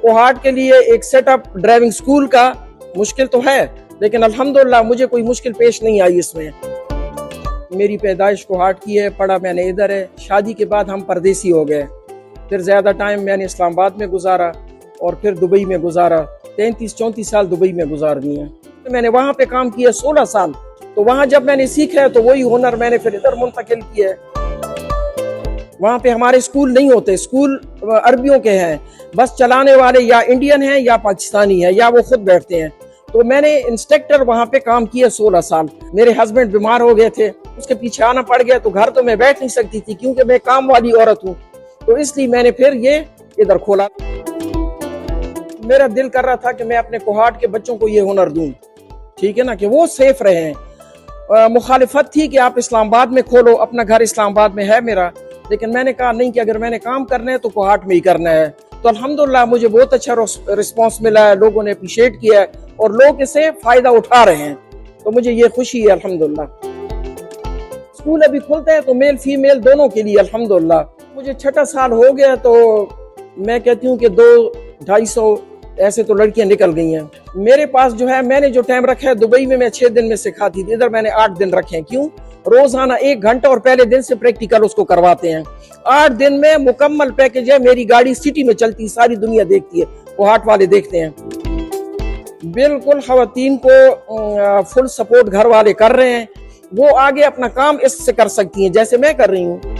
कोहाट के लिए एक सेटअप ड्राइविंग स्कूल का मुश्किल तो है, लेकिन अल्हम्दुलिल्लाह मुझे कोई मुश्किल पेश नहीं आई इसमें। मेरी पैदाइश कोहाट की है, पढ़ा मैंने इधर है। शादी के बाद हम परदेसी हो गए, फिर ज़्यादा टाइम मैंने इस्लामाबाद में गुजारा और फिर दुबई में गुजारा। 33-34 साल दुबई में गुजार दिए हैं। मैंने वहाँ पे काम किया 16 साल। तो वहाँ जब मैंने सीखा है तो वही हुनर मैंने फिर इधर मुंतकिल किया है। वहाँ पे हमारे स्कूल नहीं होते, स्कूल अरबियों के हैं, बस चलाने वाले या इंडियन हैं या पाकिस्तानी है या वो खुद बैठते हैं। तो मैंने इंस्ट्रक्टर वहाँ पे काम किया 16 साल। मेरे हस्बैंड बीमार हो गए थे, उसके पीछे आना पड़ गया, तो घर तो मैं बैठ नहीं सकती थी क्योंकि मैं काम वाली औरत हूँ। तो इसलिए मैंने फिर ये इधर खोला। मेरा दिल कर रहा था कि मैं अपने कोहाट के बच्चों को ये हुनर दूं, ठीक है ना, कि वो सेफ रहे। मुखालिफत थी कि आप इस्लामाबाद में खोलो, अपना घर इस्लामाबाद में है मेरा, लेकिन मैंने कहा नहीं कि अगर मैंने काम करना है तो कोहाट में ही करना है। तो अल्हम्दुलिल्लाह मुझे बहुत अच्छा रिस्पांस मिला है, लोगों ने अप्रिशिएट किया है और लोग इससे फायदा उठा रहे हैं, तो मुझे ये खुशी है अल्हम्दुलिल्लाह। स्कूल अभी खुलता है तो मेल फीमेल दोनों के लिए अल्हम्दुलिल्लाह। मुझे 6 साल हो गया, तो मैं कहती हूँ कि 200-250 ऐसे तो लड़कियां निकल गई हैं। मेरे पास जो है, मैंने जो टाइम रखा है, दुबई में मैं 6 दिन में सिखाती थी, इधर मैंने 8 दिन रखे हैं। क्यों? रोजाना 1 घंटा और पहले दिन से प्रैक्टिकल उसको करवाते हैं। 8 दिन में मुकम्मल पैकेज है। मेरी गाड़ी सिटी में चलती, सारी दुनिया देखती है, कोहाट वाले देखते हैं। बिल्कुल खवातीन को फुल सपोर्ट घर वाले कर रहे हैं। वो आगे अपना काम इससे कर सकती हैं जैसे मैं कर रही हूँ।